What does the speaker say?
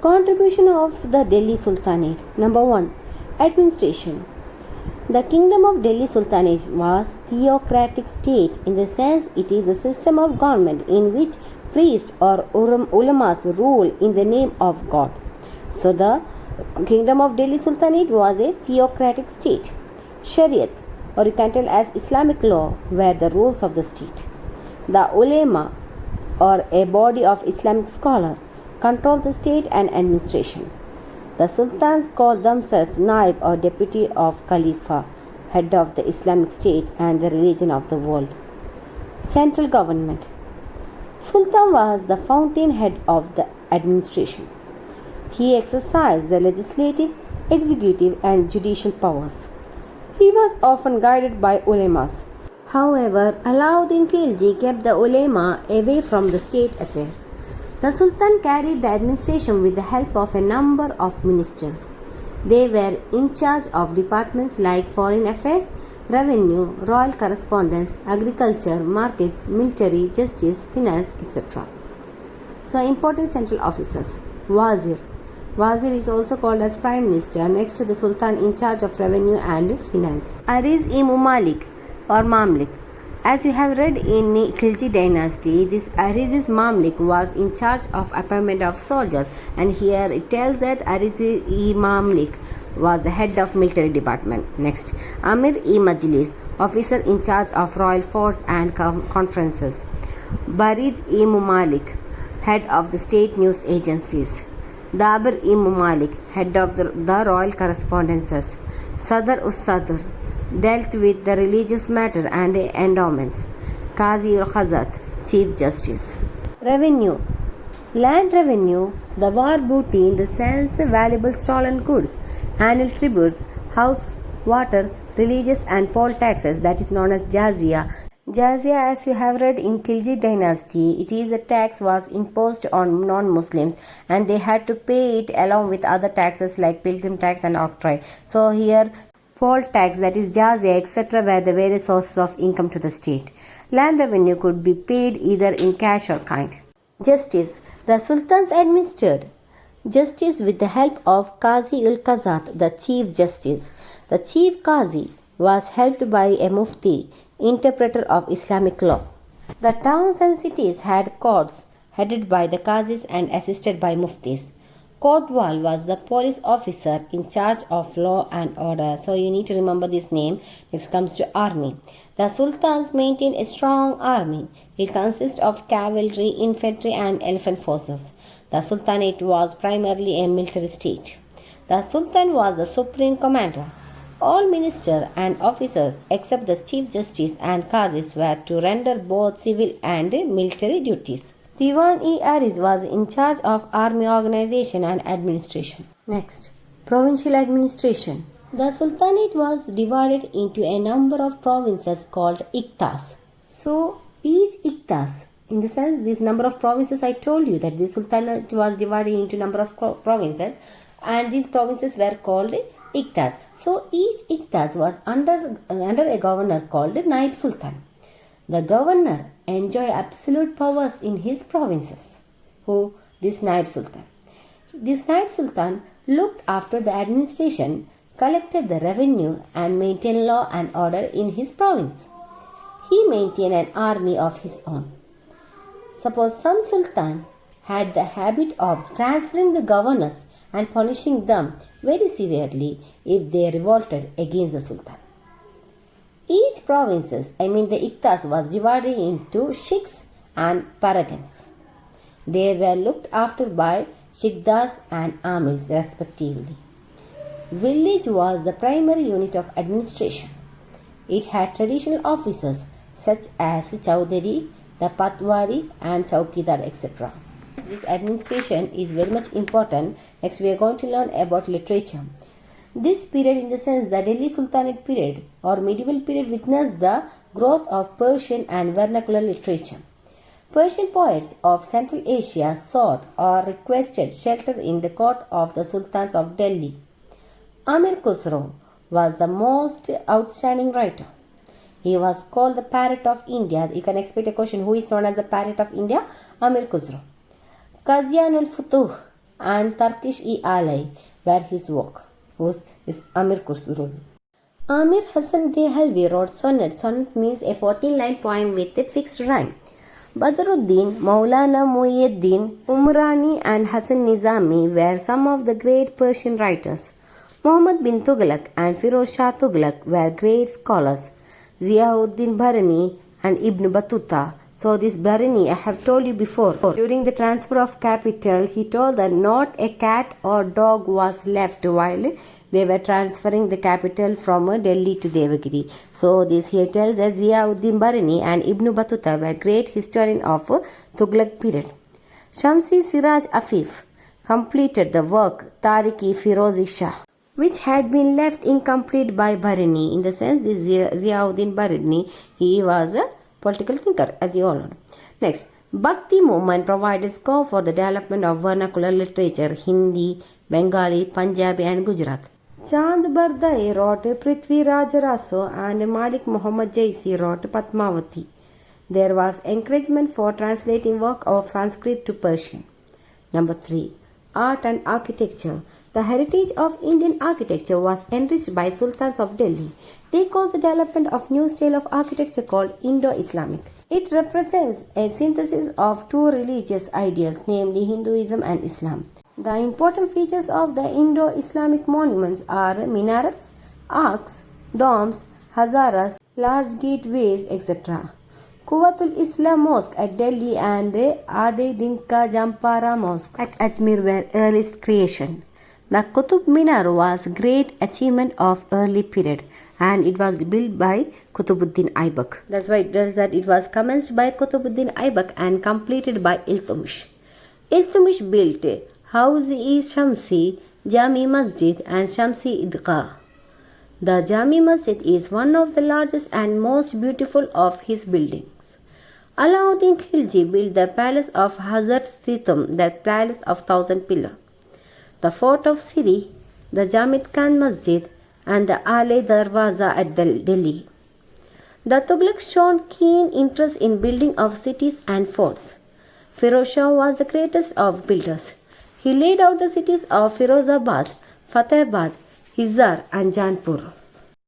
Contribution of the Delhi Sultanate. Number 1. Administration. The Kingdom of Delhi Sultanate was theocratic state in the sense it is a system of government in which priests or ulamas rule in the name of God. So the Kingdom of Delhi Sultanate was a theocratic state. Shariat, or you can tell as Islamic law, were the rules of the state. The ulema, or a body of Islamic scholar, controlled the state and administration. The sultans called themselves Naib or deputy of Khalifa, head of the Islamic state and the religion of the world. Central government. Sultan was the fountainhead of the administration. He exercised the legislative, executive and judicial powers. He was often guided by ulemas. However, Alauddin Khilji kept the ulema away from the state affair. The Sultan carried the administration with the help of a number of ministers. They were in charge of departments like foreign affairs, revenue, royal correspondence, agriculture, markets, military, justice, finance, etc. So, important central officers. Wazir. Wazir is also called as Prime Minister next to the Sultan in charge of revenue and finance. Ariz-e-Mumalik or Mamlik. As you have read in Khilji Dynasty, this Ariz Mamlik was in charge of appointment of soldiers, and here it tells that Ariz-e-Mamlik was the head of military department. Next, Amir-e-Majlis, officer in charge of royal force and conferences. Barid-e-Mumalik, head of the state news agencies. Dabir-e-Mumalik, head of the royal correspondences. Sadr-us-Sadr, dealt with the religious matter and endowments. Qazi-ul-Qazat, Chief Justice. Revenue. Land revenue, the war booty in the sense valuable stolen goods, annual tributes, house, water, religious and poll taxes, that is known as jazia. Jazia, as you have read in Khilji Dynasty, it is a tax was imposed on non-Muslims and they had to pay it along with other taxes like pilgrim tax and octroi. So here poll tax, that is jazia, etc. were the various sources of income to the state. Land revenue could be paid either in cash or kind. Justice. The sultans administered justice with the help of Qazi-ul-Qazat, the Chief Justice. The Chief Qazi was helped by a Mufti, interpreter of Islamic law. The towns and cities had courts headed by the Qazis and assisted by Muftis. Kotwal was the police officer in charge of law and order. So you need to remember this name. Next comes to army. The sultans maintained a strong army. It consists of cavalry, infantry and elephant forces. The sultanate was primarily a military state. The sultan was the supreme commander. All ministers and officers except the chief justice and qazis were to render both civil and military duties. Diwan-e-Ariz was in charge of army organization and administration. Next, provincial administration. The sultanate was divided into a number of provinces called iqtas. So, each iqtas, in the sense this number of provinces, I told you that the sultanate was divided into number of provinces and these provinces were called iqtas. So, each iqtas was under a governor called Naib Sultan. The governor enjoyed absolute powers in his provinces. Who? This Naib Sultan. This Naib Sultan looked after the administration, collected the revenue and maintained law and order in his province. He maintained an army of his own. Suppose some sultans had the habit of transferring the governors and punishing them very severely if they revolted against the sultan. Each provinces, the iqtas, was divided into sheikhs and paragans. They were looked after by shikdars and amirs respectively. Village was the primary unit of administration. It had traditional officers such as Chowdhury, the Patwari and Chowkidar, etc. This administration is very much important. Next we are going to learn about literature. This period, in the sense the Delhi Sultanate period or medieval period, witnessed the growth of Persian and vernacular literature. Persian poets of Central Asia sought or requested shelter in the court of the sultans of Delhi. Amir Khusro was the most outstanding writer. He was called the parrot of India. You can expect a question, who is known as the parrot of India? Amir Khusro. Qaziyanul Futuh and Turkish-e-Alay were his work. Whose is Amir Khusro. Amir Hassan Dehalvi wrote sonnet. Sonnet means a 14-line poem with a fixed rhyme. Badruddin, Maulana Muhyiddin, Umrani and Hassan Nizami were some of the great Persian writers. Muhammad bin Tughalak and Firoz Shah Tughalak were great scholars. Ziauddin Barani and Ibn Battuta. So this Barani I have told you before. During the transfer of capital, he told that not a cat or dog was left while they were transferring the capital from Delhi to Devagiri. So this here tells that Ziauddin Barani and Ibn Battuta were great historian of Tughlaq period. Shamsi Siraj Afif completed the work Tariq-e Firozi Shah, which had been left incomplete by Barani. In the sense, this Ziauddin Barani, he was a political thinker, as you all know. Next, Bhakti movement provided scope for the development of vernacular literature, Hindi, Bengali, Punjabi and Gujarat. Chand Bardai wrote Prithvi Rajaraso and Malik Muhammad Jaisi wrote Padmavati. There was encouragement for translating work of Sanskrit to Persian. Number 3. Art and architecture. The heritage of Indian architecture was enriched by sultans of Delhi. They caused the development of new style of architecture called Indo-Islamic. It represents a synthesis of two religious ideals, namely Hinduism and Islam. The important features of the Indo-Islamic monuments are minarets, arcs, domes, hazaras, large gateways, etc. Quwwatul Islam Mosque at Delhi and Ade Dinka Jampara Mosque at Ajmer were earliest creation. The Qutub Minar was great achievement of early period and it was built by Qutbuddin Aibak. That's why it tells that it was commenced by Qutbuddin Aibak and completed by Iltutmish. Iltutmish built Hawz-e Shamsi, Jami Masjid and Shamsi Idqa. The Jami Masjid is one of the largest and most beautiful of his buildings. Alauddin Khilji built the palace of Hazrat Sitam, the palace of 1,000 pillars, the fort of Siri, the Jamid Khan Masjid and the Ale Darwaza at Delhi. The Tughlaqs shown keen interest in building of cities and forts. Firoz Shah was the greatest of builders. He laid out the cities of Firozabad, Fatehbad, Hizar and Janpur.